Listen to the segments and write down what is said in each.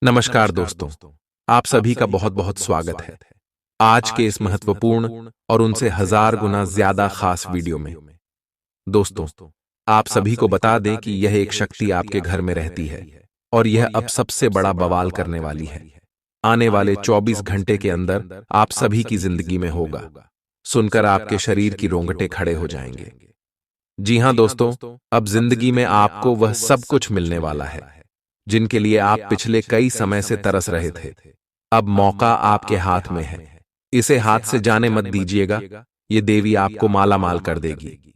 नमस्कार दोस्तों, आप सभी का बहुत बहुत स्वागत है आज के इस महत्वपूर्ण और उनसे हजार गुना ज्यादा खास वीडियो में। दोस्तों, आप सभी को बता दें कि यह एक शक्ति आपके घर में रहती है और यह अब सबसे बड़ा बवाल करने वाली है। आने वाले 24 घंटे के अंदर आप सभी की जिंदगी में होगा। सुनकर आपके शरीर की रोंगटे खड़े हो जाएंगे। जी हां दोस्तों, अब जिंदगी में आपको वह सब कुछ मिलने वाला है जिनके लिए आप पिछले कई समय से तरस रहे थे। अब मौका आपके हाथ में है, इसे हाथ से जाने मत दीजिएगा। ये देवी आपको माला माल कर देगी।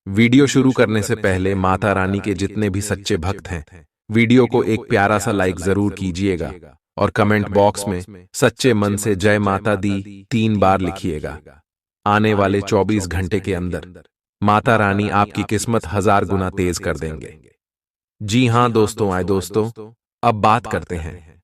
वीडियो शुरू करने से पहले माता रानी के जितने भी सच्चे भक्त हैं, वीडियो को एक प्यारा सा लाइक जरूर कीजिएगा और कमेंट बॉक्स में सच्चे मन से जय माता दी 3 बार लिखिएगा। आने वाले 24 घंटे के अंदर माता रानी आपकी किस्मत 1000 गुना तेज कर देंगे। जी हां दोस्तों, आए दोस्तों, अब बात करते हैं।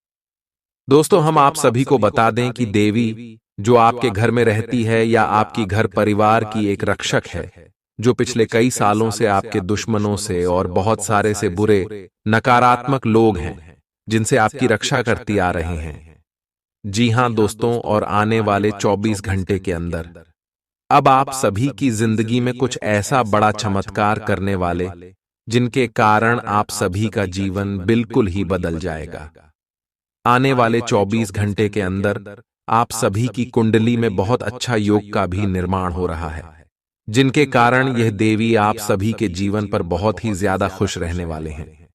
दोस्तों, हम आप सभी को बता दें कि देवी जो आपके घर में रहती है या आपकी घर परिवार की एक रक्षक है, जो पिछले कई सालों से आपके दुश्मनों से और बहुत सारे से बुरे नकारात्मक लोग हैं जिनसे आपकी रक्षा करती आ रहे हैं। जी हां दोस्तों, और आने वाले 24 घंटे के अंदर अब आप सभी की जिंदगी में कुछ ऐसा बड़ा चमत्कार करने वाले जिनके कारण आप सभी का जीवन बिल्कुल ही बदल जाएगा। आने वाले 24 घंटे के अंदर आप सभी की कुंडली में बहुत अच्छा योग का भी निर्माण हो रहा है, जिनके कारण यह देवी आप सभी के जीवन पर बहुत ही ज्यादा खुश रहने वाले हैं।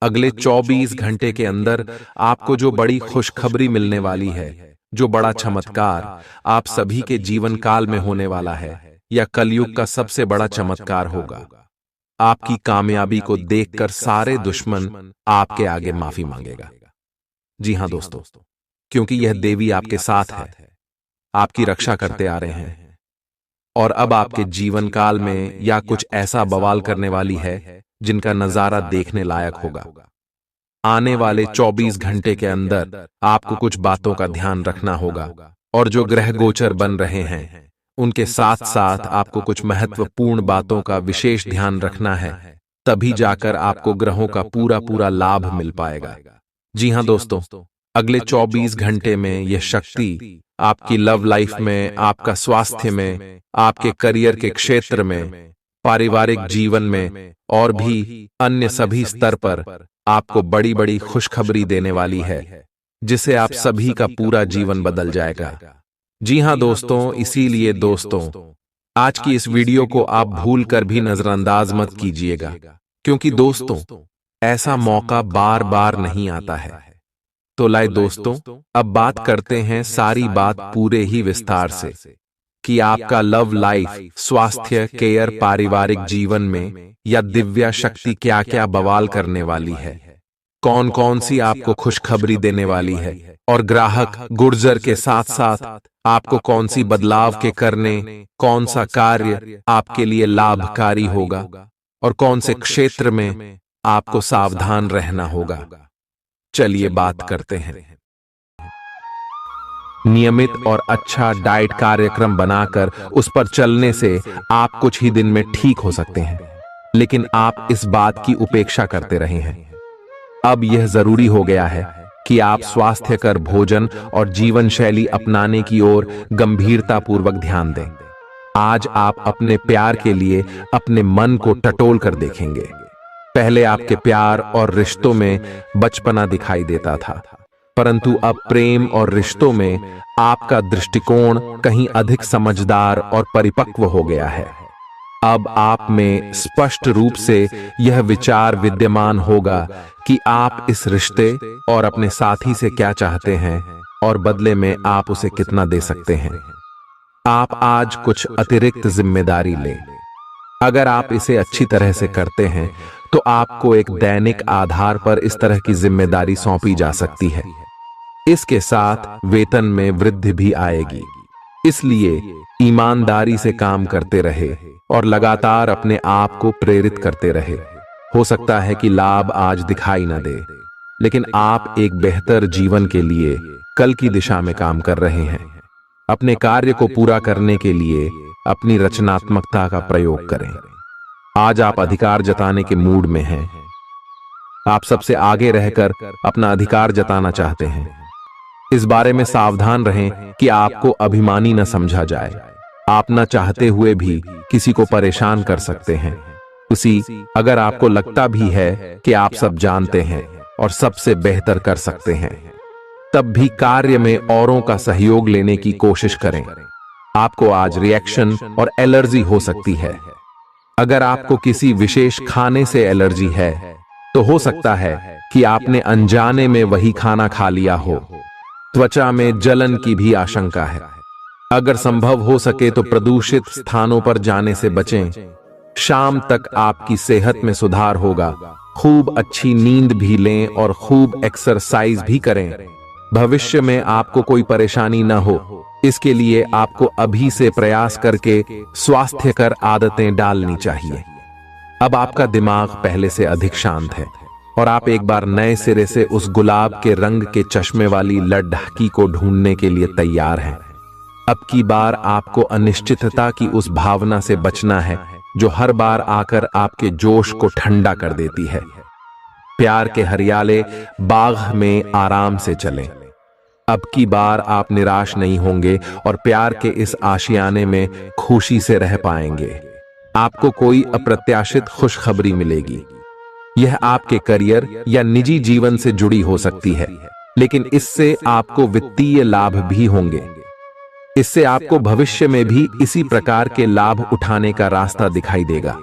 अगले 24 घंटे के अंदर आपको जो बड़ी खुशखबरी मिलने वाली है, जो बड़ा चमत्कार आप सभी के जीवन काल में होने वाला है, यह कलयुग का सबसे बड़ा चमत्कार होगा। आपकी कामयाबी को देखकर सारे दुश्मन आपके आगे माफी मांगेगा। जी हां दोस्तों, क्योंकि यह देवी आपके साथ है, आपकी रक्षा करते आ रहे हैं और अब आपके जीवन काल में या कुछ ऐसा बवाल करने वाली है जिनका नजारा देखने लायक होगा। आने वाले 24 घंटे के अंदर आपको कुछ बातों का ध्यान रखना होगा और जो ग्रह गोचर बन रहे हैं उनके साथ साथ आपको कुछ महत्वपूर्ण बातों का विशेष ध्यान रखना है, तभी जाकर आपको ग्रहों का पूरा पूरा लाभ मिल पाएगा। जी हां दोस्तों, अगले 24 घंटे में यह शक्ति आपकी लव लाइफ में, आपका स्वास्थ्य में, आपके करियर के क्षेत्र में, पारिवारिक जीवन में और भी अन्य सभी स्तर पर आपको बड़ी बड़ी खुशखबरी देने वाली है, जिससे आप सभी का पूरा जीवन बदल जाएगा। जी हां दोस्तों, इसीलिए दोस्तों आज की इस वीडियो को आप भूल कर भी नजरअंदाज मत कीजिएगा, क्योंकि दोस्तों ऐसा मौका बार बार नहीं आता है। तो लाए दोस्तों, अब बात करते हैं सारी बात पूरे ही विस्तार से कि आपका लव लाइफ, स्वास्थ्य, केयर, पारिवारिक जीवन में या दिव्या शक्ति क्या क्या बवाल करने वाली है, कौन कौन सी आपको खुशखबरी देने वाली है और ग्राहक गुर्जर के साथ साथ आपको कौन सी बदलाव के करने, कौन सा कार्य आपके लिए लाभकारी होगा और कौन से क्षेत्र में आपको सावधान रहना होगा। चलिए बात करते हैं। नियमित और अच्छा डाइट कार्यक्रम बनाकर उस पर चलने से आप कुछ ही दिन में ठीक हो सकते हैं, लेकिन आप इस बात की उपेक्षा करते रहे हैं। अब यह जरूरी हो गया है कि आप स्वास्थ्यकर भोजन और जीवन शैली अपनाने की ओर गंभीरतापूर्वक ध्यान दें। आज आप अपने प्यार के लिए अपने मन को टटोल कर देखेंगे। पहले आपके प्यार और रिश्तों में बचपना दिखाई देता था, परंतु अब प्रेम और रिश्तों में आपका दृष्टिकोण कहीं अधिक समझदार और परिपक्व हो गया है। अब आप में स्पष्ट रूप से यह विचार विद्यमान होगा कि आप इस रिश्ते और अपने साथी से क्या चाहते हैं और बदले में आप उसे कितना दे सकते हैं। आप आज कुछ अतिरिक्त जिम्मेदारी लें। अगर आप इसे अच्छी तरह से करते हैं तो आपको एक दैनिक आधार पर इस तरह की जिम्मेदारी सौंपी जा सकती है। इसके साथ वेतन में वृद्धि भी आएगी, इसलिए ईमानदारी से काम करते रहे और लगातार अपने आप को प्रेरित करते रहे। हो सकता है कि लाभ आज दिखाई न दे, लेकिन आप एक बेहतर जीवन के लिए कल की दिशा में काम कर रहे हैं। अपने कार्य को पूरा करने के लिए अपनी रचनात्मकता का प्रयोग करें। आज आप अधिकार जताने के मूड में हैं। आप सबसे आगे रहकर अपना अधिकार जताना चाहते हैं। इस बारे में सावधान रहें कि आपको अभिमानी न समझा जाए। आप न चाहते हुए भी किसी को परेशान कर सकते हैं। अगर आपको लगता भी है कि आप सब जानते हैं और सबसे बेहतर कर सकते हैं, तब भी कार्य में औरों का सहयोग लेने की कोशिश करें। आपको आज रिएक्शन और एलर्जी हो सकती है। अगर आपको किसी विशेष खाने से एलर्जी है, तो हो सकता है कि आपने अनजाने में वही खाना खा लिया हो। त्वचा में जलन की भी आशंका है। अगर संभव हो सके तो प्रदूषित स्थानों पर जाने से बचें। शाम तक आपकी सेहत में सुधार होगा। खूब अच्छी नींद भी लें और खूब एक्सरसाइज भी करें। भविष्य में आपको कोई परेशानी न हो, इसके लिए आपको अभी से प्रयास करके स्वास्थ्यकर आदतें डालनी चाहिए। अब आपका दिमाग पहले से अधिक शांत है और आप एक बार नए सिरे से उस गुलाब के रंग के चश्मे वाली लड़की को ढूंढने के लिए तैयार हैं। अब की बार आपको अनिश्चितता की उस भावना से बचना है जो हर बार आकर आपके जोश को ठंडा कर देती है। प्यार के हरियाले बाग में आराम से चलें। अब की बार आप निराश नहीं होंगे और प्यार के इस आशियाने में खुशी से रह पाएंगे। आपको कोई अप्रत्याशित खुशखबरी मिलेगी। यह आपके करियर या निजी जीवन से जुड़ी हो सकती है, लेकिन इससे आपको वित्तीय लाभ भी होंगे। इससे आपको भविष्य में भी इसी प्रकार के लाभ उठाने का रास्ता दिखाई देगा।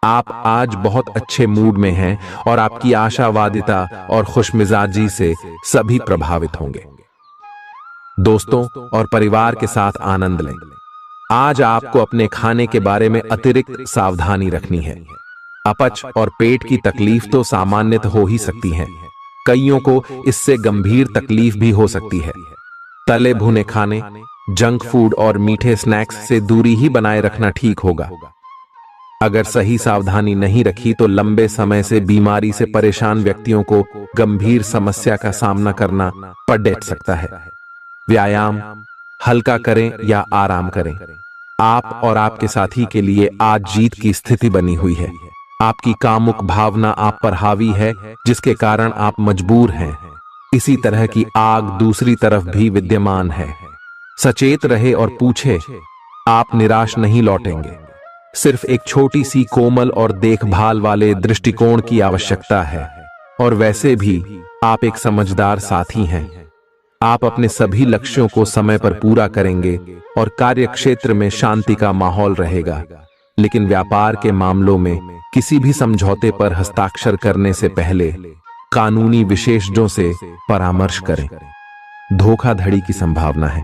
आप आज बहुत अच्छे मूड में हैं और आपकी आशावादिता और खुशमिजाजी से सभी प्रभावित होंगे। दोस्तों और परिवार के साथ आनंद लें। आज आपको अपने खाने के बारे में अतिरिक्त सावधानी रखनी है। अपच और पेट की तकलीफ तो सामान्य हो ही सकती है। कईयों को इससे गंभीर तकलीफ भी हो सकती है। तले भुने खाने, जंक फूड और मीठे स्नैक्स से दूरी ही बनाए रखना ठीक होगा। अगर सही सावधानी नहीं रखी तो लंबे समय से बीमारी से परेशान व्यक्तियों को गंभीर समस्या का सामना करना पड़ सकता है। व्यायाम हल्का करें या आराम करें। आप और आपके साथी के लिए आज जीत की स्थिति बनी हुई है। आपकी कामुक भावना आप पर हावी है, जिसके कारण आप मजबूर हैं। इसी तरह की आग दूसरी तरफ भी विद्यमान है। सचेत रहे और पूछे, आप निराश नहीं लौटेंगे। सिर्फ एक छोटी सी कोमल और देखभाल वाले दृष्टिकोण की आवश्यकता है। और वैसे भी आप एक समझदार साथी हैं। आप अपने सभी लक्ष्यों को समय पर पूरा करेंगे और कार्यक्षेत्र में शांति का माहौल रहेगा। लेकिन व्यापार के मामलों में किसी भी समझौते पर हस्ताक्षर करने से पहले कानूनी विशेषज्ञों से परामर्श करें। धोखाधड़ी की संभावना है।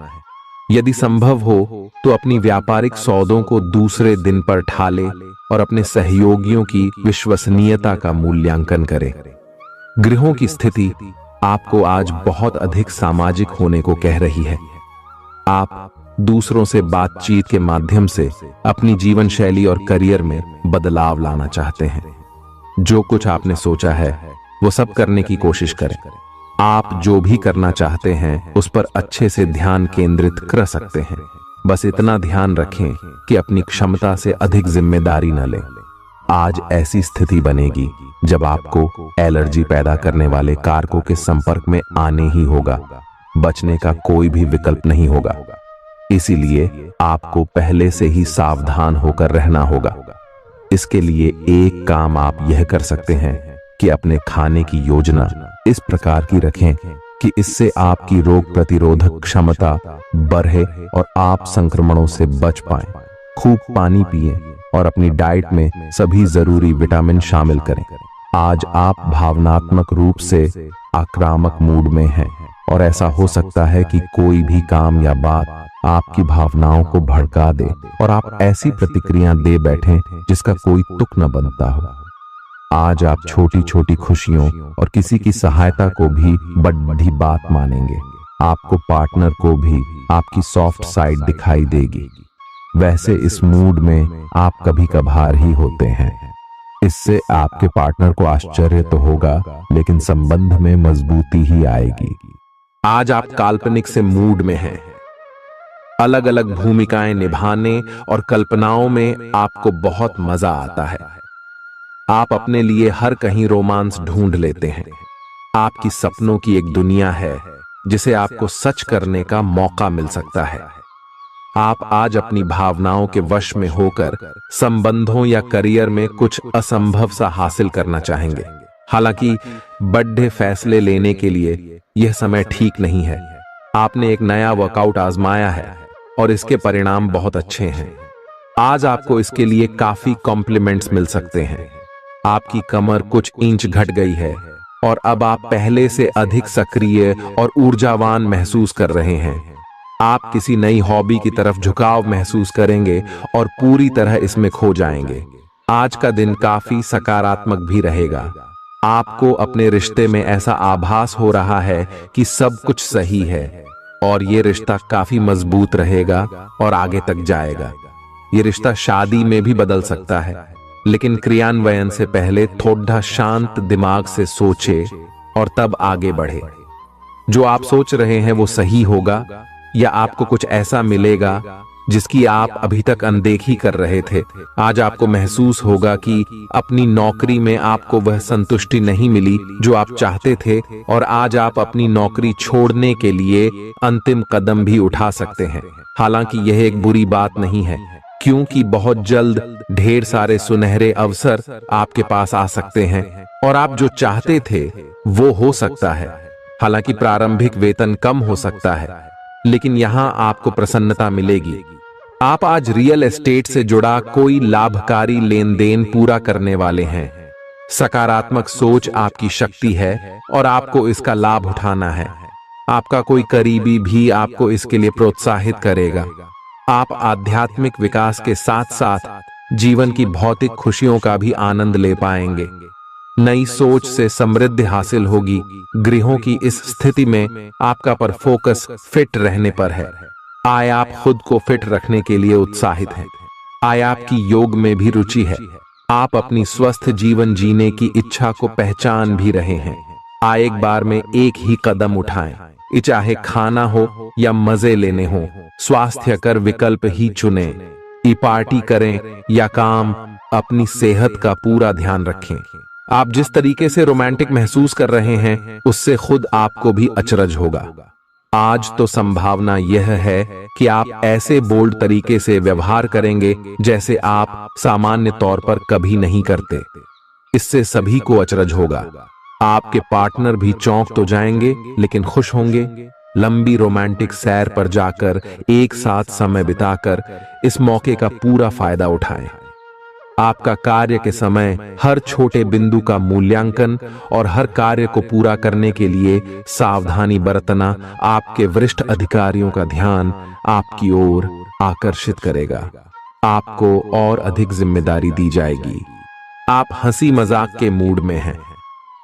यदि संभव हो तो अपनी व्यापारिक सौदों को दूसरे दिन पर ठाले और अपने सहयोगियों की विश्वसनीयता का मूल्यांकन करें। गृहों की स्थिति आपको आज बहुत अधिक सामाजिक होने को कह रही है। आप दूसरों से बातचीत के माध्यम से अपनी जीवन शैली और करियर में बदलाव लाना चाहते हैं। जो कुछ आपने सोचा है वो सब करने की कोशिश करें। आप जो भी करना चाहते हैं उस पर अच्छे से ध्यान केंद्रित कर सकते हैं। बस इतना ध्यान रखें कि अपनी क्षमता से अधिक जिम्मेदारी न लें। आज ऐसी स्थिति बनेगी जब आपको एलर्जी पैदा करने वाले कारकों के संपर्क में आने ही होगा। बचने का कोई भी विकल्प नहीं होगा। इसीलिए आपको पहले से ही सावधान होकर रहना होगा। इसके लिए एक काम आप यह कर सकते हैं कि अपने खाने की योजना इस प्रकार की रखें कि इससे आपकी रोग प्रतिरोधक क्षमता बढ़े और आप संक्रमणों से बच पाएं। खूब पानी पिएं और अपनी डाइट में सभी जरूरी विटामिन शामिल करें। आज आप भावनात्मक रूप से आक्रामक मूड में हैं और ऐसा हो सकता है कि कोई भी काम या बात आपकी भावनाओं को भड़का दे और आप ऐसी प्रतिक्रिया दे बैठें जिसका कोई तुक न बनता हो। आज आप छोटी छोटी खुशियों और किसी की सहायता को भी बड़ी बात मानेंगे। आपको पार्टनर को भी आपकी सॉफ्ट साइड दिखाई देगी। वैसे इस मूड में आप कभी कभार ही होते हैं। इससे आपके पार्टनर को आश्चर्य तो होगा, लेकिन संबंध में मजबूती ही आएगी। आज आप काल्पनिक से मूड में हैं। अलग अलग भूमिकाएं निभाने और कल्पनाओं में आपको बहुत मजा आता है। आप अपने लिए हर कहीं रोमांस ढूंढ लेते हैं। आपकी सपनों की एक दुनिया है जिसे आपको सच करने का मौका मिल सकता है। आप आज अपनी भावनाओं के वश में होकर संबंधों या करियर में कुछ असंभव सा हासिल करना चाहेंगे। हालांकि बड़े फैसले लेने के लिए यह समय ठीक नहीं है। आपने एक नया वर्कआउट आजमाया है और इसके परिणाम बहुत अच्छे हैं। आज आपको इसके लिए काफी कॉम्प्लीमेंट्स मिल सकते हैं। आपकी कमर कुछ इंच घट गई है और अब आप पहले से अधिक सक्रिय और ऊर्जावान महसूस कर रहे हैं। आप किसी नई हॉबी की तरफ झुकाव महसूस करेंगे और पूरी तरह इसमें खो जाएंगे। आज का दिन काफी सकारात्मक भी रहेगा। आपको अपने रिश्ते में ऐसा आभास हो रहा है कि सब कुछ सही है और ये रिश्ता काफी मजबूत रहेगा और आगे तक जाएगा। ये रिश्ता शादी में भी बदल सकता है, लेकिन क्रियान्वयन से पहले थोड़ा शांत दिमाग से सोचे और तब आगे बढ़े। जो आप सोच रहे हैं वो सही होगा या आपको कुछ ऐसा मिलेगा जिसकी आप अभी तक अनदेखी कर रहे थे। आज आपको महसूस होगा कि अपनी नौकरी में आपको वह संतुष्टि नहीं मिली जो आप चाहते थे और आज आप अपनी नौकरी छोड़ने के लिए अंतिम कदम भी उठा सकते हैं। हालांकि यह एक बुरी बात नहीं है, क्योंकि बहुत जल्द ढेर सारे सुनहरे अवसर आपके पास आ सकते हैं और आप जो चाहते थे वो हो सकता है। हालांकि प्रारंभिक वेतन कम हो सकता है, लेकिन यहां आपको प्रसन्नता मिलेगी। आप आज रियल एस्टेट से जुड़ा कोई लाभकारी लेन देन पूरा करने वाले हैं। सकारात्मक सोच आपकी शक्ति है और आपको इसका लाभ उठाना है। आपका कोई करीबी भी आपको इसके लिए प्रोत्साहित करेगा। आप आध्यात्मिक विकास के साथ साथ जीवन की भौतिक खुशियों का भी आनंद ले पाएंगे। नई सोच से समृद्धि हासिल होगी। गृहों की इस स्थिति में आपका पर फोकस फिट रहने पर है। आय आप खुद को फिट रखने के लिए उत्साहित हैं। आय आपकी योग में भी रुचि है। आप अपनी स्वस्थ जीवन जीने की इच्छा को पहचान भी रहे हैं। आय एक बार में एक ही कदम उठाएं, चाहे खाना हो या मजे लेने हो। स्वास्थ्यकर विकल्प ही चुने। पार्टी करें या काम, अपनी सेहत का पूरा ध्यान रखें। आप जिस तरीके से रोमांटिक महसूस कर रहे हैं उससे खुद आपको भी अचरज होगा। आज तो संभावना यह है कि आप ऐसे बोल्ड तरीके से व्यवहार करेंगे जैसे आप सामान्य तौर पर कभी नहीं करते। इससे सभी को अचरज होगा। आपके पार्टनर भी चौंक तो जाएंगे लेकिन खुश होंगे। लंबी रोमांटिक सैर पर जाकर एक साथ समय बिताकर इस मौके का पूरा फायदा उठाएं। आपका कार्य के समय हर छोटे बिंदु का मूल्यांकन और हर कार्य को पूरा करने के लिए सावधानी बरतना आपके वरिष्ठ अधिकारियों का ध्यान आपकी ओर आकर्षित करेगा। आपको और अधिक जिम्मेदारी दी जाएगी। आप हंसी मजाक के मूड में हैं।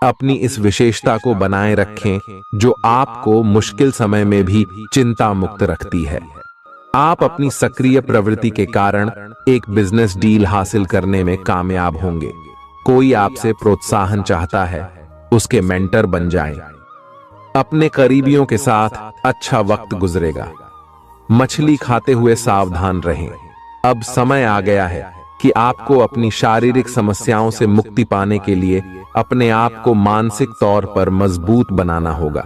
अपनी इस विशेषता को बनाए रखें जो आपको मुश्किल समय में भी चिंता मुक्त रखती है। आप अपनी सक्रिय प्रवृत्ति के कारण एक बिजनेस डील हासिल करने में कामयाब होंगे। कोई आपसे प्रोत्साहन चाहता है, उसके मेंटर बन जाएं। अपने करीबियों के साथ अच्छा वक्त गुजरेगा। मछली खाते हुए सावधान रहें। अब समय आ गया है कि आपको अपनी शारीरिक समस्याओं से मुक्ति पाने के लिए अपने आप को मानसिक तौर पर मजबूत बनाना होगा।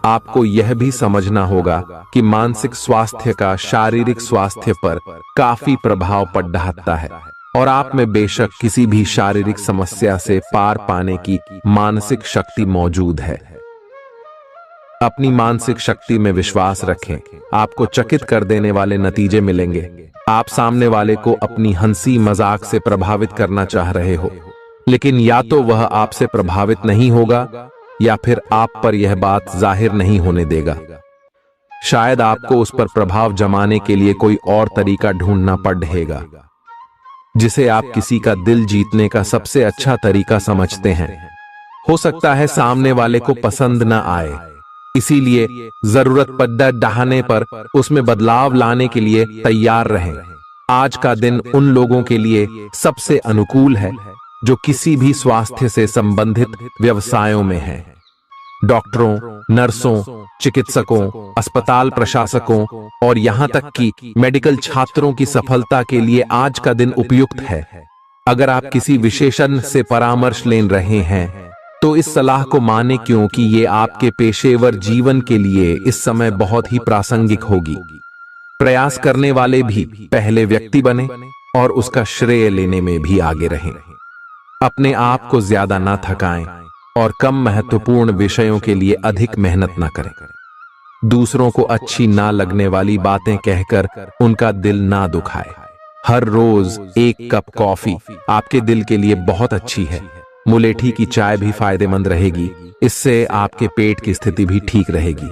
आपको यह भी समझना होगा कि मानसिक स्वास्थ्य का शारीरिक स्वास्थ्य पर काफी प्रभाव पड़ता है और आप में बेशक किसी भी शारीरिक समस्या से पार पाने की मानसिक शक्ति मौजूद है। अपनी मानसिक शक्ति में विश्वास रखें। आपको चकित कर देने वाले नतीजे मिलेंगे। आप सामने वाले को अपनी हंसी मजाक से प्रभावित करना चाह रहे हो, लेकिन या तो वह आपसे प्रभावित नहीं होगा या फिर आप पर यह बात जाहिर नहीं होने देगा। शायद आपको उस पर प्रभाव जमाने के लिए कोई और तरीका ढूंढना पड़ेगा, जिसे आप किसी का दिल जीतने का सबसे अच्छा तरीका समझते हैं। हो सकता है सामने वाले को पसंद न आए, इसीलिए जरूरत पड़ने पर उसमें बदलाव लाने के लिए तैयार रहें। आज का दिन उन लोगों के लिए सबसे अनुकूल है जो किसी भी स्वास्थ्य से संबंधित व्यवसायों में हैं। डॉक्टरों, नर्सों, चिकित्सकों, अस्पताल प्रशासकों और यहां तक कि मेडिकल छात्रों की सफलता के लिए आज का दिन उपयुक्त है। अगर आप किसी विशेषज्ञ से परामर्श ले रहे हैं तो इस सलाह को माने, क्योंकि ये आपके पेशेवर जीवन के लिए इस समय बहुत ही प्रासंगिक होगी। प्रयास करने वाले भी पहले व्यक्ति बने और उसका श्रेय लेने में भी आगे रहें। अपने आप को ज्यादा ना थकाएं और कम महत्वपूर्ण विषयों के लिए अधिक मेहनत ना करें। दूसरों को अच्छी ना लगने वाली बातें कहकर उनका दिल ना दुखाए। हर रोज एक कप कॉफी आपके दिल के लिए बहुत अच्छी है। मुलेठी की चाय भी फायदेमंद रहेगी, इससे आपके पेट की स्थिति भी ठीक रहेगी।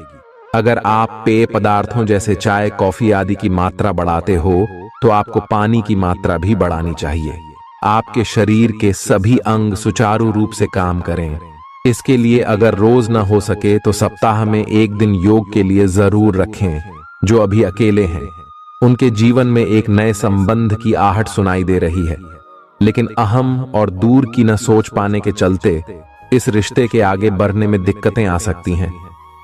अगर आप पेय पदार्थों जैसे चाय, कॉफी आदि की मात्रा बढ़ाते हो तो आपको पानी की मात्रा भी बढ़ानी चाहिए। आपके शरीर के सभी अंग सुचारू रूप से काम करें। इसके लिए अगर रोज ना हो सके तो सप्ताह में एक दिन योग के लिए जरूर रखें। जो अभी अकेले हैं उनके जीवन में एक नए संबंध की आहट सुनाई दे रही है, लेकिन अहम और दूर की न सोच पाने के चलते इस रिश्ते के आगे बढ़ने में दिक्कतें आ सकती हैं।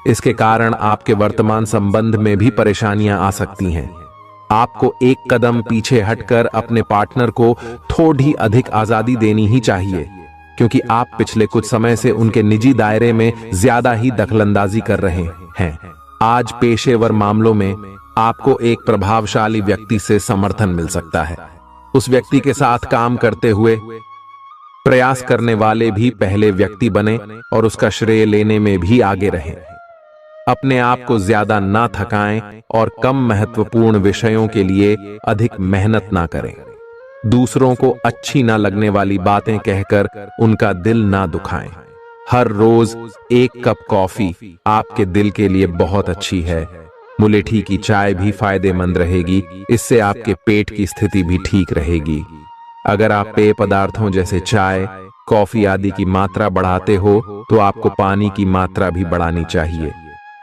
इसके कारण आपके वर्तमान संबंध में भी परेशानियां आ सकती हैं। आपको एक कदम पीछे हटकर अपने पार्टनर को थोड़ी अधिक आजादी देनी ही चाहिए, क्योंकि आप पिछले कुछ समय से उनके निजी दायरे में ज्यादा ही दखलंदाजी कर रहे हैं। आज पेशेवर मामलों में आपको एक प्रभावशाली व्यक्ति से समर्थन मिल सकता है। उस व्यक्ति के साथ काम करते हुए प्रयास करने वाले भी पहले व्यक्ति बने और उसका श्रेय लेने में भी आगे रहें। अपने आप को ज्यादा ना थकाएं और कम महत्वपूर्ण विषयों के लिए अधिक मेहनत ना करें। दूसरों को अच्छी ना लगने वाली बातें कहकर उनका दिल ना दुखाएं। हर रोज एक कप कॉफी आपके दिल के लिए बहुत अच्छी है। मुलेठी की चाय भी फायदेमंद रहेगी, इससे आपके पेट की स्थिति भी ठीक रहेगी। अगर आप पेय पदार्थों जैसे चाय, कॉफी आदि की मात्रा बढ़ाते हो तो आपको पानी की मात्रा भी बढ़ानी चाहिए।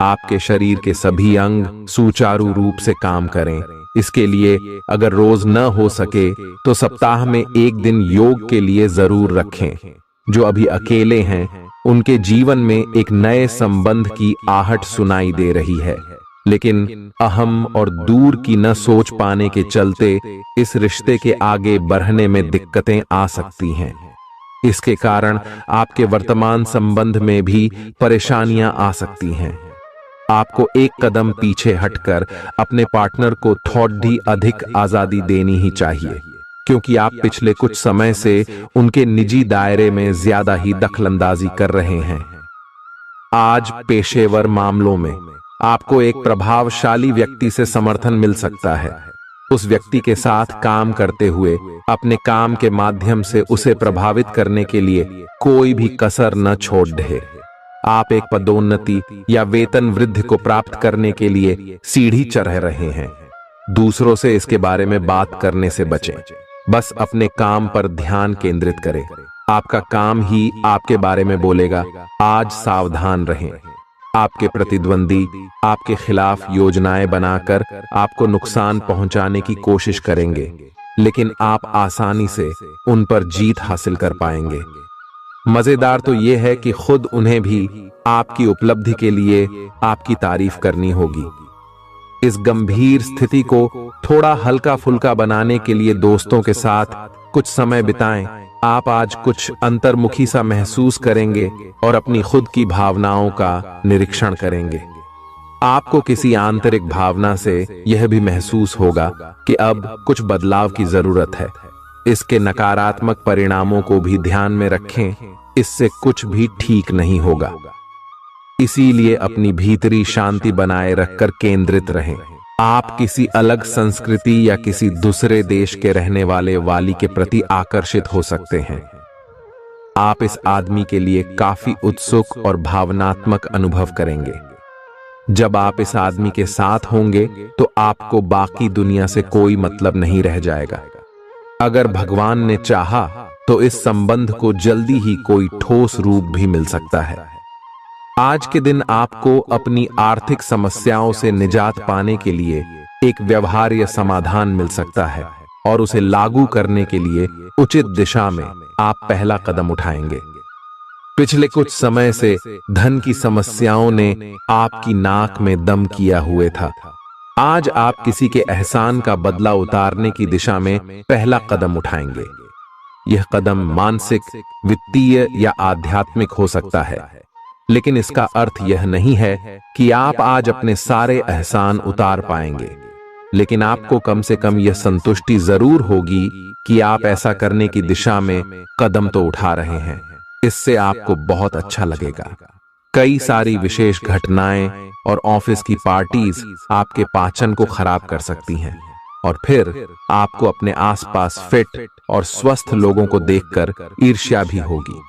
आपके शरीर के सभी अंग सुचारू रूप से काम करें। इसके लिए अगर रोज न हो सके तो सप्ताह में एक दिन योग के लिए जरूर रखें। जो अभी अकेले हैं उनके जीवन में एक नए संबंध की आहट सुनाई दे रही है, लेकिन अहम और दूर की न सोच पाने के चलते इस रिश्ते के आगे बढ़ने में दिक्कतें आ सकती हैं। इसके कारण आपके वर्तमान संबंध में भी परेशानियां आ सकती हैं। आपको एक कदम पीछे हटकर अपने पार्टनर को थोड़ी अधिक आजादी देनी ही चाहिए, क्योंकि आप पिछले कुछ समय से उनके निजी दायरे में ज्यादा ही दखलंदाजी कर रहे हैं। आज पेशेवर मामलों में आपको एक प्रभावशाली व्यक्ति से समर्थन मिल सकता है। उस व्यक्ति के साथ काम करते हुए अपने काम के माध्यम से उसे प्रभावित करने के लिए कोई भी कसर न छोड़ दे। आप एक पदोन्नति या वेतन वृद्धि को प्राप्त करने के लिए सीढ़ी चढ़ रहे हैं। दूसरों से इसके बारे में बात करने से बचें। बस अपने काम पर ध्यान केंद्रित करें। आपका काम ही आपके बारे में बोलेगा। आज सावधान रहें। आपके प्रतिद्वंदी आपके खिलाफ योजनाएं बनाकर आपको नुकसान पहुंचाने की कोशिश करेंगे, लेकिन आप आसानी से उन पर जीत हासिल कर पाएंगे। मजेदार तो यह है कि खुद उन्हें भी आपकी उपलब्धि के लिए आपकी तारीफ करनी होगी। इस गंभीर स्थिति को थोड़ा हल्का फुल्का बनाने के लिए दोस्तों के साथ कुछ समय बिताएं। आप आज कुछ अंतर्मुखी सा महसूस करेंगे और अपनी खुद की भावनाओं का निरीक्षण करेंगे। आपको किसी आंतरिक भावना से यह भी महसूस होगा कि अब कुछ बदलाव की जरूरत है। इसके नकारात्मक परिणामों को भी ध्यान में रखें, इससे कुछ भी ठीक नहीं होगा। इसीलिए अपनी भीतरी शांति बनाए रखकर केंद्रित रहें। आप किसी अलग संस्कृति या किसी दूसरे देश के रहने वाले वाली के प्रति आकर्षित हो सकते हैं। आप इस आदमी के लिए काफी उत्सुक और भावनात्मक अनुभव करेंगे। जब आप इस आदमी के साथ होंगे तो आपको बाकी दुनिया से कोई मतलब नहीं रह जाएगा। अगर भगवान ने चाहा तो इस संबंध को जल्दी ही कोई ठोस रूप भी मिल सकता है। आज के दिन आपको अपनी आर्थिक समस्याओं से निजात पाने के लिए एक व्यवहार्य समाधान मिल सकता है और उसे लागू करने के लिए उचित दिशा में आप पहला कदम उठाएंगे। पिछले कुछ समय से धन की समस्याओं ने आपकी नाक में दम किया हुए था। आज आप किसी के एहसान का बदला उतारने की दिशा में पहला कदम उठाएंगे। यह कदम मानसिक, वित्तीय या आध्यात्मिक हो सकता है, लेकिन इसका अर्थ यह नहीं है कि आप आज अपने सारे एहसान उतार पाएंगे, लेकिन आपको कम से कम यह संतुष्टि जरूर होगी कि आप ऐसा करने की दिशा में कदम तो उठा रहे हैं। इससे आपको बहुत अच्छा लगेगा। कई सारी विशेष घटनाएं और ऑफिस की पार्टीज आपके पाचन को खराब कर सकती हैं, और फिर आपको अपने आसपास फिट और स्वस्थ लोगों को देखकर ईर्ष्या भी होगी।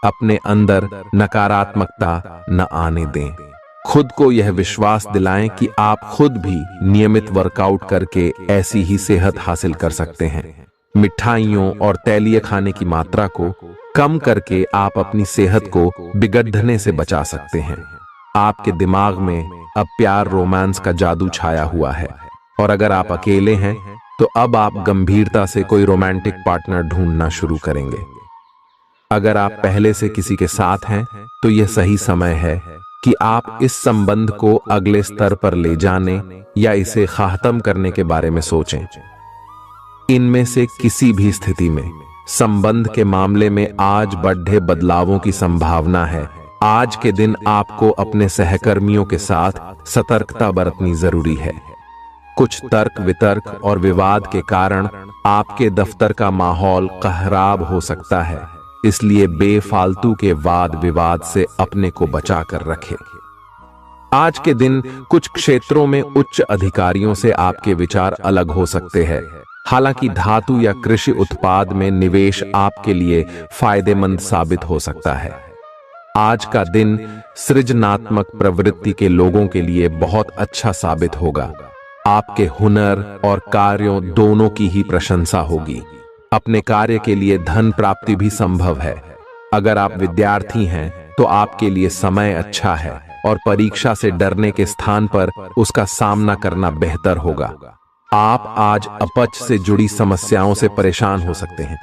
अपने अंदर नकारात्मकता न आने दें। खुद को यह विश्वास दिलाएं कि आप खुद भी नियमित वर्कआउट करके ऐसी ही सेहत हासिल कर सकते हैं। मिठाइयों और तैलीय खाने की मात्रा को कम करके आप अपनी सेहत को बिगड़ने से बचा सकते हैं। आपके दिमाग में अब प्यार रोमांस का जादू छाया हुआ है, और अगर आप अकेले हैं तो अब आप गंभीरता से कोई रोमांटिक पार्टनर ढूंढना शुरू करेंगे। अगर आप पहले से किसी के साथ हैं तो यह सही समय है कि आप इस संबंध को अगले स्तर पर ले जाने या इसे खत्म करने के बारे में सोचें। इनमें से किसी भी स्थिति में संबंध के मामले में आज बड़े बदलावों की संभावना है। आज के दिन आपको अपने सहकर्मियों के साथ सतर्कता बरतनी जरूरी है। कुछ तर्क वितर्क और विवाद के कारण आपके दफ्तर का माहौल खराब हो सकता है, इसलिए बेफालतू के वाद विवाद से अपने को बचा कर रखें। आज के दिन कुछ क्षेत्रों में उच्च अधिकारियों से आपके विचार अलग हो सकते हैं। हालांकि धातु या कृषि उत्पाद में निवेश आपके लिए फायदेमंद साबित हो सकता है। आज का दिन सृजनात्मक प्रवृत्ति के लोगों के लिए बहुत अच्छा साबित होगा। आपके हुनर और कार्यों दोनों की ही प्रशंसा होगी। अपने कार्य के लिए धन प्राप्ति भी संभव है। अगर आप विद्यार्थी हैं तो आपके लिए समय अच्छा है और परीक्षा से डरने के स्थान पर उसका सामना करना बेहतर होगा। आप आज अपच से जुड़ी समस्याओं से परेशान हो सकते हैं,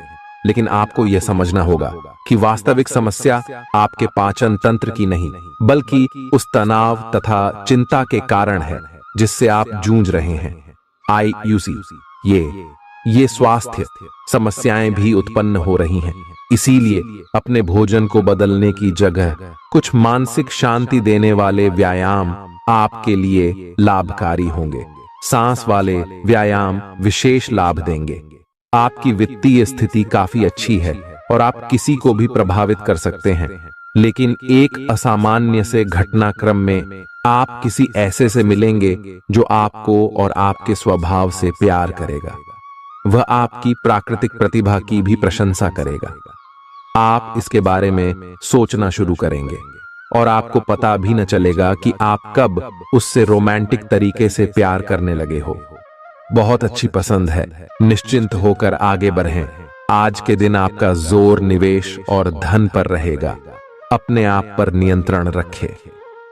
लेकिन आपको यह समझना होगा कि वास्तविक समस्या आपके पाचन तंत्र की नहीं, बल्कि उस तनाव तथा चिंता के कारण है जिससे आप जूझ रहे हैं। IUC ये स्वास्थ्य समस्याएं भी उत्पन्न हो रही हैं। इसीलिए अपने भोजन को बदलने की जगह कुछ मानसिक शांति देने वाले व्यायाम आपके लिए लाभकारी होंगे। सांस वाले व्यायाम विशेष लाभ देंगे। आपकी वित्तीय स्थिति काफी अच्छी है और आप किसी को भी प्रभावित कर सकते हैं, लेकिन एक असामान्य से घटनाक्रम में आप किसी ऐसे से मिलेंगे जो आपको और आपके स्वभाव से प्यार करेगा। वह आपकी प्राकृतिक प्रतिभा की भी प्रशंसा करेगा। आप इसके बारे में सोचना शुरू करेंगे और आपको पता भी न चलेगा कि आप कब उससे रोमांटिक तरीके से प्यार करने लगे हो। बहुत अच्छी पसंद है। निश्चिंत होकर आगे बढ़ें। आज के दिन आपका जोर निवेश और धन पर रहेगा। अपने आप पर नियंत्रण रखें।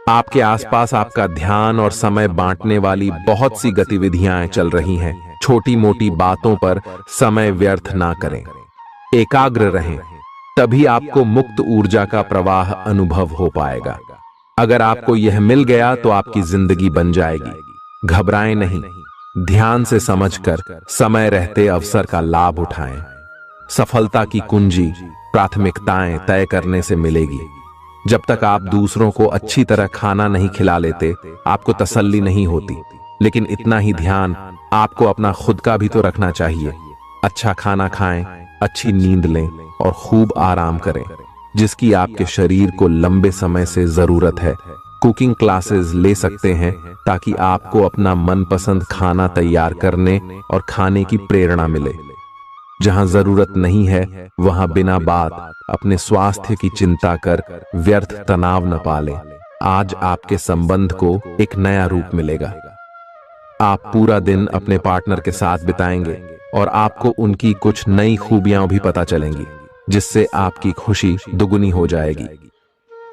आपके आसपास आपका ध्यान और समय बांटने वाली बहुत सी गतिविधियां चल रही हैं। छोटी मोटी बातों पर समय व्यर्थ ना करें। एकाग्र रहें, तभी आपको मुक्त ऊर्जा का प्रवाह अनुभव हो पाएगा। अगर आपको यह मिल गया तो आपकी जिंदगी बन जाएगी। घबराएं नहीं, ध्यान से समझकर समय रहते अवसर का लाभ उठाएं। सफलता की कुंजी प्राथमिकताएं तय करने से मिलेगी। जब तक आप दूसरों को अच्छी तरह खाना नहीं खिला लेते, आपको तसल्ली नहीं होती। लेकिन इतना ही ध्यान आपको अपना खुद का भी तो रखना चाहिए। अच्छा खाना खाएं, अच्छी नींद लें और खूब आराम करें, जिसकी आपके शरीर को लंबे समय से जरूरत है। कुकिंग क्लासेस ले सकते हैं ताकि आपको अपना मनपसंद खाना तैयार करने और खाने की प्रेरणा मिले। जहां जरूरत नहीं है वहां बिना बात अपने स्वास्थ्य की चिंता कर व्यर्थ तनाव न पालें। आज आपके संबंध को एक नया रूप मिलेगा। आप पूरा दिन अपने पार्टनर के साथ बिताएंगे और आपको उनकी कुछ नई खूबियां भी पता चलेंगी, जिससे आपकी खुशी दुगुनी हो जाएगी।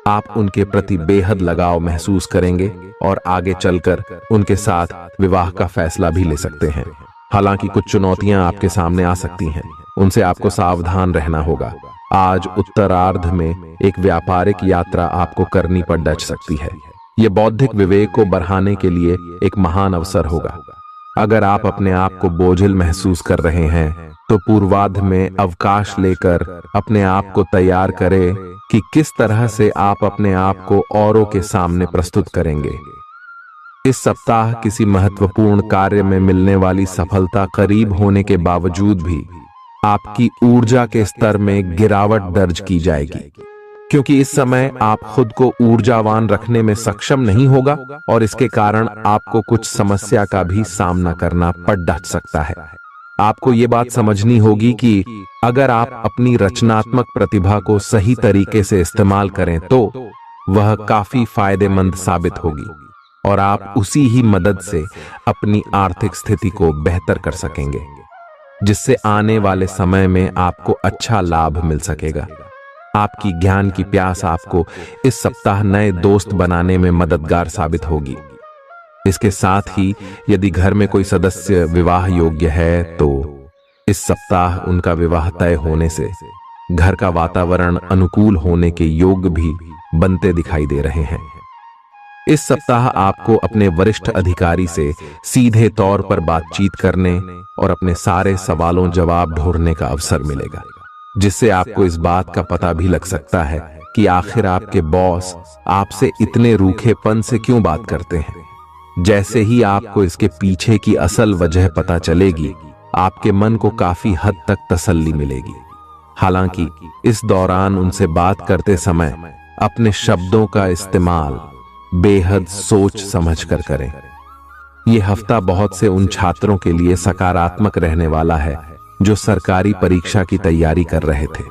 आप उनके प्रति बेहद लगाव महसूस करेंगे और आगे चलकर उनके साथ विवाह का फैसला भी ले सकते हैं। हालांकि कुछ चुनौतियां आपके सामने आ सकती हैं, उनसे आपको सावधान रहना होगा। आज उत्तरार्ध में एक व्यापारिक यात्रा आपको करनी पड़ डच सकती है। यह बौद्धिक विवेक को बढ़ाने के लिए एक महान अवसर होगा। अगर आप अपने आप को बोझिल महसूस कर रहे हैं तो पूर्वार्ध में अवकाश लेकर अपने आप को तैयार करें कि किस तरह से आप अपने आप को औरों के सामने प्रस्तुत करेंगे। इस सप्ताह किसी महत्वपूर्ण कार्य में मिलने वाली सफलता करीब होने के बावजूद भी आपकी ऊर्जा के स्तर में गिरावट दर्ज की जाएगी, क्योंकि इस समय आप खुद को ऊर्जावान रखने में सक्षम नहीं होगा और इसके कारण आपको कुछ समस्या का भी सामना करना पड़ सकता है। आपको ये बात समझनी होगी कि अगर आप अपनी रचनात्मक प्रतिभा को सही तरीके से इस्तेमाल करें तो वह काफी फायदेमंद साबित होगी और आप उसी ही मदद से अपनी आर्थिक स्थिति को बेहतर कर सकेंगे, जिससे आने वाले समय में आपको अच्छा लाभ मिल सकेगा। आपकी ज्ञान की प्यास आपको इस सप्ताह नए दोस्त बनाने में मददगार साबित होगी। इसके साथ ही यदि घर में कोई सदस्य विवाह योग्य है तो इस सप्ताह उनका विवाह तय होने से घर का वातावरण अनुकूल होने के योग भी बनते दिखाई दे रहे हैं। इस सप्ताह आपको अपने वरिष्ठ अधिकारी से सीधे तौर पर बातचीत करने और अपने सारे सवालों जवाब ढूंढने का अवसर मिलेगा, जिससे आपको इस बात का पता भी लग सकता है कि आखिर आपके बॉस आपसे इतने रूखेपन से क्यों बात करते हैं। जैसे ही आपको इसके पीछे की असल वजह पता चलेगी, आपके मन को काफी हद तक तसल्ली मिलेगी। हालांकि इस दौरान उनसे बात करते समय अपने शब्दों का इस्तेमाल बेहद सोच समझ कर करें। यह हफ्ता बहुत से उन छात्रों के लिए सकारात्मक रहने वाला है जो सरकारी परीक्षा की तैयारी कर रहे थे।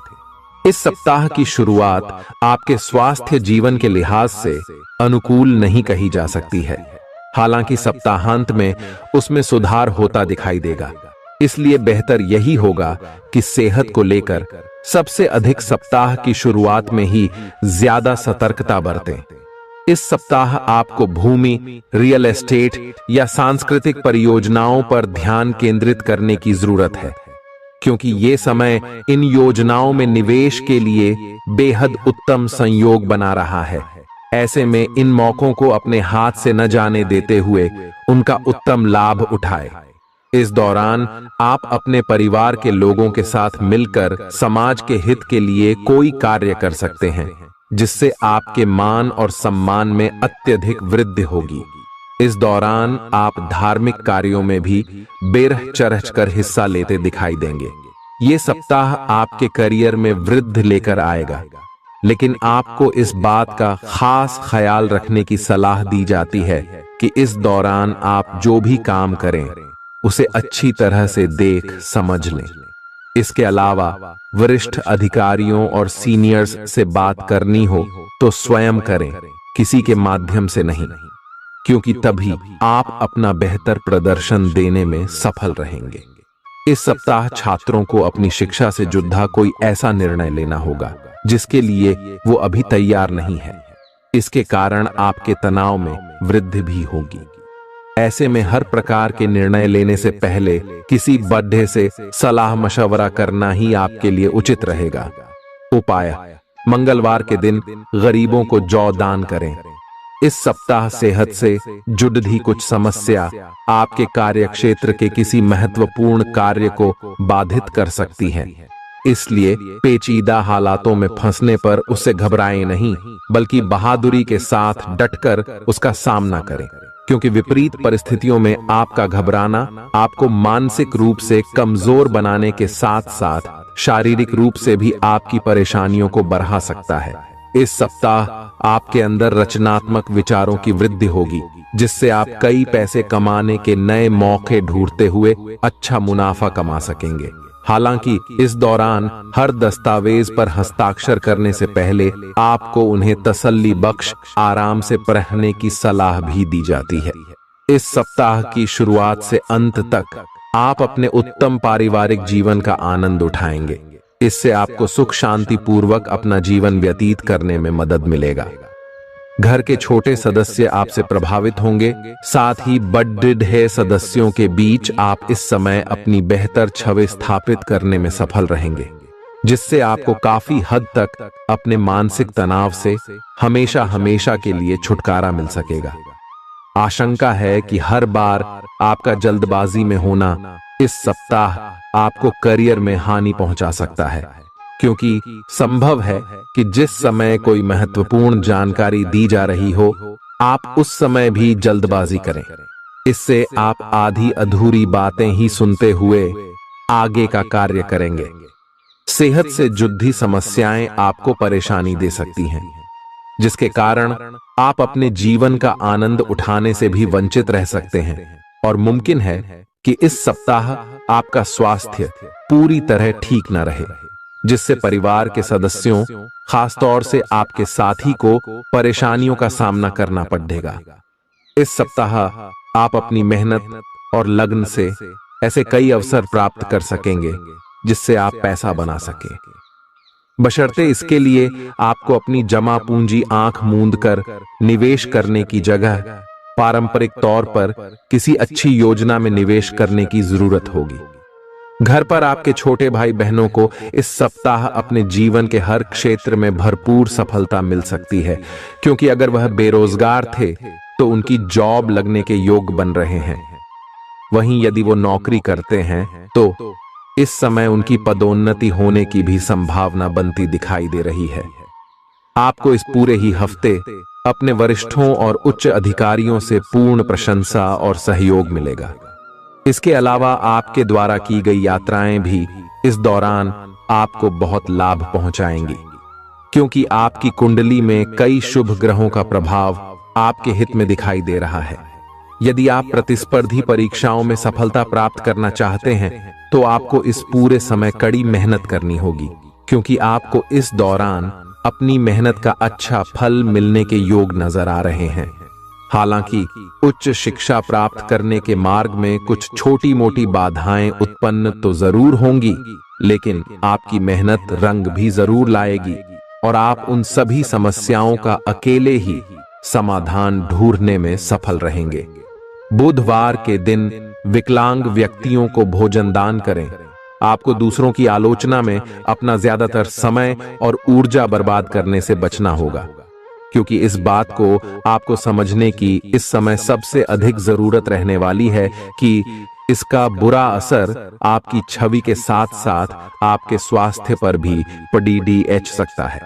इस सप्ताह की शुरुआत आपके स्वास्थ्य जीवन के लिहाज से अनुकूल नहीं कही जा सकती है। हालांकि सप्ताहांत में उसमें सुधार होता दिखाई देगा, इसलिए बेहतर यही होगा कि सेहत को लेकर सबसे अधिक सप्ताह की शुरुआत में ही ज्यादा सतर्कता बरतें। इस सप्ताह आपको भूमि, रियल एस्टेट या सांस्कृतिक परियोजनाओं पर ध्यान केंद्रित करने की जरूरत है, क्योंकि ये समय इन योजनाओं में निवेश के लिए बेहद उत्तम संयोग बना रहा है। ऐसे में इन मौकों को अपने हाथ से न जाने देते हुए उनका उत्तम लाभ उठाएं। इस दौरान आप अपने परिवार के लोगों के साथ मिलकर समाज के हित के लिए कोई कार्य कर सकते हैं, जिससे आपके मान और सम्मान में अत्यधिक वृद्धि होगी। इस दौरान आप धार्मिक कार्यों में भी बेरह चरह कर हिस्सा लेते दिखाई देंगे। ये सप्ताह आपके करियर में वृद्धि लेकर आएगा, लेकिन आपको इस बात का खास ख्याल रखने की सलाह दी जाती है कि इस दौरान आप जो भी काम करें उसे अच्छी तरह से देख समझ लें। इसके अलावा वरिष्ठ अधिकारियों और सीनियर्स से बात करनी हो तो स्वयं करें, किसी के माध्यम से नहीं, क्योंकि तभी आप अपना बेहतर प्रदर्शन देने में सफल रहेंगे। इस सप्ताह छात्रों को अपनी शिक्षा से जुड़ा कोई ऐसा निर्णय लेना होगा जिसके लिए वो अभी तैयार नहीं है। इसके कारण आपके तनाव में वृद्धि भी होगी। ऐसे में हर प्रकार के निर्णय लेने से पहले किसी बड़े से सलाह मशवरा करना ही आपके लिए उचित रहेगा। उपाय: मंगलवार के दिन गरीबों को जौ दान करें। इस सप्ताह सेहत से जुड़ी कुछ समस्या आपके कार्यक्षेत्र के किसी महत्वपूर्ण कार्य को बाधित कर सकती है, इसलिए पेचीदा हालातों में फंसने पर उससे घबराएं नहीं, बल्कि बहादुरी के साथ डटकर उसका सामना करें, क्योंकि विपरीत परिस्थितियों में आपका घबराना आपको मानसिक रूप से कमजोर बनाने के साथ साथ शारीरिक रूप से भी आपकी परेशानियों को बढ़ा सकता है। इस सप्ताह आपके अंदर रचनात्मक विचारों की वृद्धि होगी, जिससे आप कई पैसे कमाने के नए मौके ढूंढते हुए अच्छा मुनाफा कमा सकेंगे। हालांकि इस दौरान हर दस्तावेज पर हस्ताक्षर करने से पहले आपको उन्हें तसल्ली बख्श आराम से पढ़ने की सलाह भी दी जाती है। इस सप्ताह की शुरुआत से अंत तक आप अपने उत्तम पारिवारिक जीवन का आनंद उठाएंगे। इससे आपको सुख शांति पूर्वक अपना जीवन व्यतीत करने में मदद मिलेगा। घर के छोटे सदस्य आपसे प्रभावित होंगे, साथ ही बड़े सदस्यों के बीच आप इस समय अपनी बेहतर छवि स्थापित करने में सफल रहेंगे, जिससे आपको काफी हद तक अपने मानसिक तनाव से हमेशा हमेशा के लिए छुटकारा मिल सकेगा। आशंका है कि हर बार आपका जल्दबाजी में होना इस सप्ताह आपको करियर में हानि पहुंचा सकता है, क्योंकि संभव है कि जिस समय कोई महत्वपूर्ण जानकारी दी जा रही हो, आप उस समय भी जल्दबाजी करें। इससे आप आधी अधूरी बातें ही सुनते हुए आगे का कार्य करेंगे। सेहत से जुड़ी समस्याएं आपको परेशानी दे सकती हैं, जिसके कारण आप अपने जीवन का आनंद उठाने से भी वंचित रह सकते हैं। और मुमकिन है कि इस सप्ताह आपका स्वास्थ्य पूरी तरह ठीक न रहे, जिससे परिवार के सदस्यों, खासतौर से आपके साथी को परेशानियों का सामना करना पड़ेगा। इस सप्ताह आप अपनी मेहनत और लगन से ऐसे कई अवसर प्राप्त कर सकेंगे जिससे आप पैसा बना सकें। बशर्ते इसके लिए आपको अपनी जमा पूंजी आंख मूंद कर निवेश करने की जगह पारंपरिक तौर पर किसी अच्छी योजना में निवेश करने की जरूरत होगी। घर पर आपके छोटे भाई बहनों को इस सप्ताह अपने जीवन के हर क्षेत्र में भरपूर सफलता मिल सकती है, क्योंकि अगर वह बेरोजगार थे तो उनकी जॉब लगने के योग बन रहे हैं। वहीं यदि वो नौकरी करते हैं तो इस समय उनकी पदोन्नति होने की भी संभावना बनती दिखाई दे रही है। आपको इस पूरे ही हफ्ते अपने वरिष्ठों और उच्च अधिकारियों से पूर्ण प्रशंसा और सहयोग मिलेगा। इसके अलावा आपके द्वारा की गई यात्राएं भी इस दौरान आपको बहुत लाभ पहुंचाएंगी, क्योंकि आपकी कुंडली में कई शुभ ग्रहों का प्रभाव आपके हित में दिखाई दे रहा है। यदि आप प्रतिस्पर्धी परीक्षाओं में सफलता प्राप्त करना चाहते हैं तो आपको इस पूरे समय कड़ी मेहनत करनी होगी, क्योंकि आपको इस दौरान अपनी मेहनत का अच्छा फल मिलने के योग नजर आ रहे हैं। हालांकि उच्च शिक्षा प्राप्त करने के मार्ग में कुछ छोटी मोटी बाधाएं उत्पन्न तो जरूर होंगी, लेकिन आपकी मेहनत रंग भी जरूर लाएगी और आप उन सभी समस्याओं का अकेले ही समाधान ढूंढने में सफल रहेंगे। बुधवार के दिन विकलांग व्यक्तियों को भोजन दान करें। आपको दूसरों की आलोचना में अपना ज्यादातर समय और ऊर्जा बर्बाद करने से बचना होगा, क्योंकि इस बात को आपको समझने की इस समय सबसे अधिक जरूरत रहने वाली है कि इसका बुरा असर आपकी छवि के साथ साथ आपके स्वास्थ्य पर भी पड़ सकता है।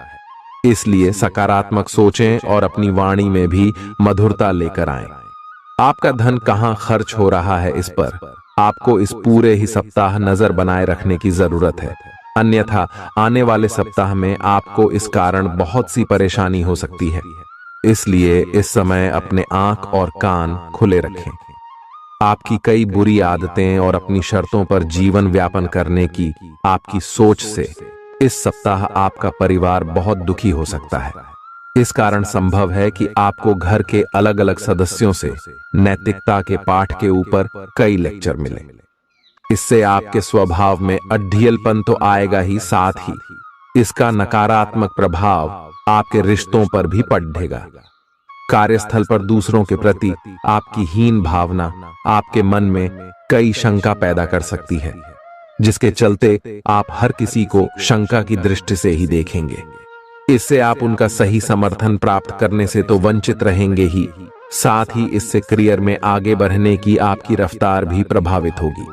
इसलिए सकारात्मक सोचें और अपनी वाणी में भी मधुरता लेकर आएं। आपका धन कहां खर्च हो रहा है, इस पर आपको इस पूरे ही सप्ताह नजर बनाए रखने की जरूरत है, अन्यथा आने वाले सप्ताह में आपको इस कारण बहुत सी परेशानी हो सकती है। इसलिए इस समय अपने आंख और कान खुले रखें। आपकी कई बुरी आदतें और अपनी शर्तों पर जीवन व्यापन करने की आपकी सोच से इस सप्ताह आपका परिवार बहुत दुखी हो सकता है। इस कारण संभव है कि आपको घर के अलग अलग सदस्यों से नैतिकता के पाठ के ऊपर कई लेक्चर मिले। इससे आपके स्वभाव में अड्ढियलपन तो आएगा ही, साथ ही इसका नकारात्मक प्रभाव आपके रिश्तों पर भी पड़ेगा। कार्यस्थल पर दूसरों के प्रति आपकी हीन भावना आपके मन में कई शंका पैदा कर सकती है, जिसके चलते आप हर किसी को शंका की दृष्टि से ही देखेंगे। इससे आप उनका सही समर्थन प्राप्त करने से तो वंचित रहेंगे ही, साथ ही इससे करियर में आगे बढ़ने की आपकी रफ्तार भी प्रभावित होगी।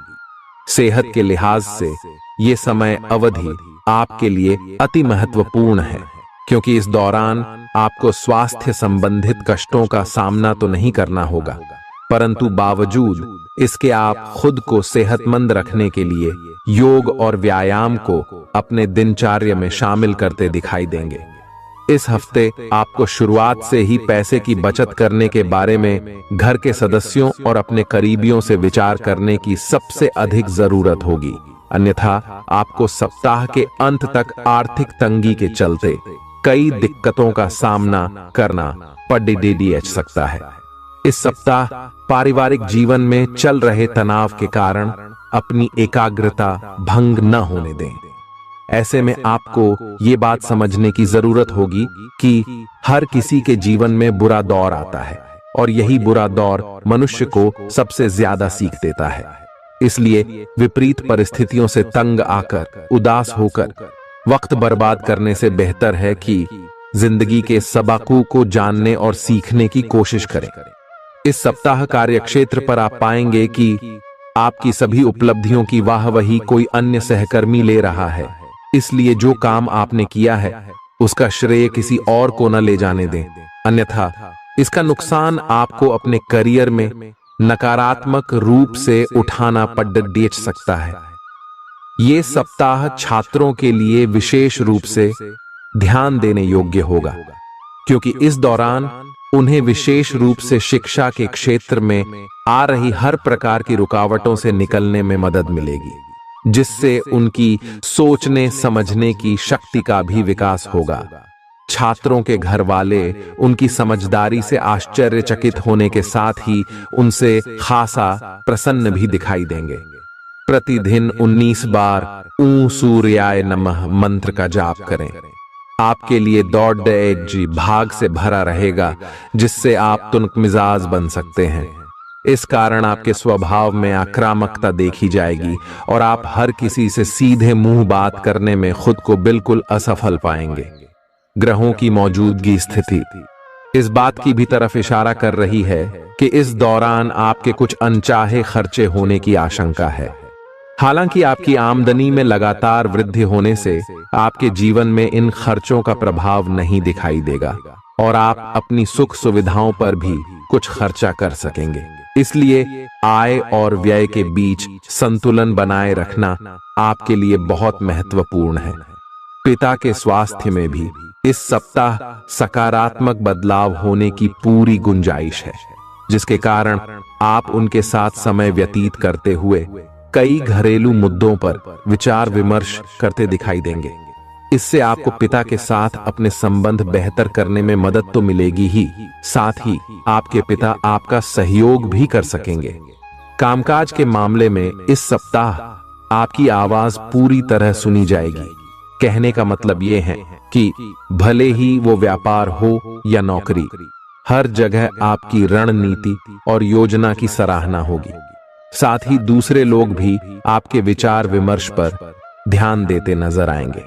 सेहत के लिहाज से ये समय अवधि आपके लिए अति महत्वपूर्ण है, क्योंकि इस दौरान आपको स्वास्थ्य संबंधित कष्टों का सामना तो नहीं करना होगा, परंतु बावजूद इसके आप खुद को सेहतमंद रखने के लिए योग और व्यायाम को अपने दिनचर्या में शामिल करते दिखाई देंगे। इस हफ्ते आपको शुरुआत से ही पैसे की बचत करने के बारे में घर के सदस्यों और अपने करीबियों से विचार करने की सबसे अधिक जरूरत होगी, अन्यथा आपको सप्ताह के अंत तक आर्थिक तंगी के चलते कई दिक्कतों का सामना करना पड़ सकता है। इस सप्ताह पारिवारिक जीवन में चल रहे तनाव के कारण अपनी एकाग्रता भंग न होने दें। ऐसे में आपको ये बात समझने की जरूरत होगी कि हर किसी के जीवन में बुरा दौर आता है और यही बुरा दौर मनुष्य को सबसे ज्यादा सीख देता है। इसलिए विपरीत परिस्थितियों से तंग आकर उदास होकर वक्त बर्बाद करने से बेहतर है कि जिंदगी के सबकों को जानने और सीखने की कोशिश करें। इस सप्ताह कार्यक्षेत्र पर आप पाएंगे कि आपकी सभी उपलब्धियों की वाहवाही कोई अन्य सहकर्मी ले रहा है, इसलिए जो काम आपने किया है उसका श्रेय किसी और को न ले जाने दें, अन्यथा इसका नुकसान आपको अपने करियर में नकारात्मक रूप से उठाना पड़ सकता है। ये सप्ताह छात्रों के लिए विशेष रूप से ध्यान देने योग्य होगा, क्योंकि इस दौरान उन्हें विशेष रूप से शिक्षा के क्षेत्र में आ रही हर प्रकार की रुकावटों से निकलने में मदद मिलेगी, जिससे उनकी सोचने समझने की शक्ति का भी विकास होगा। छात्रों के घर वाले उनकी समझदारी से आश्चर्यचकित होने के साथ ही उनसे खासा प्रसन्न भी दिखाई देंगे। प्रतिदिन 19 बार ऊं सूर्याय नमः मंत्र का जाप करें। आपके लिए दौड़ जी भाग से भरा रहेगा, जिससे आप तुनक मिजाज बन सकते हैं। इस कारण आपके स्वभाव में आक्रामकता देखी जाएगी और आप हर किसी से सीधे मुंह बात करने में खुद को बिल्कुल असफल पाएंगे। ग्रहों की मौजूदगी स्थिति इस बात की भी तरफ इशारा कर रही है कि इस दौरान आपके कुछ अनचाहे खर्चे होने की आशंका है। हालांकि आपकी आमदनी में लगातार वृद्धि होने से आपके जीवन में इन खर्चों का प्रभाव नहीं दिखाई देगा और आप अपनी सुख सुविधाओं पर भी कुछ खर्चा कर सकेंगे। इसलिए आय और व्यय के बीच संतुलन बनाए रखना आपके लिए बहुत महत्वपूर्ण है। पिता के स्वास्थ्य में भी इस सप्ताह सकारात्मक बदलाव होने की पूरी गुंजाइश है, जिसके कारण आप उनके साथ समय व्यतीत करते हुए कई घरेलू मुद्दों पर विचार विमर्श करते दिखाई देंगे। इससे आपको पिता के साथ अपने संबंध बेहतर करने में मदद तो मिलेगी ही, साथ ही आपके पिता आपका सहयोग भी कर सकेंगे। कामकाज के मामले में इस सप्ताह आपकी आवाज पूरी तरह सुनी जाएगी। कहने का मतलब यह है कि भले ही वो व्यापार हो या नौकरी, हर जगह आपकी रणनीति और योजना की सराहना होगी। साथ ही दूसरे लोग भी आपके विचार विमर्श पर ध्यान देते नजर आएंगे।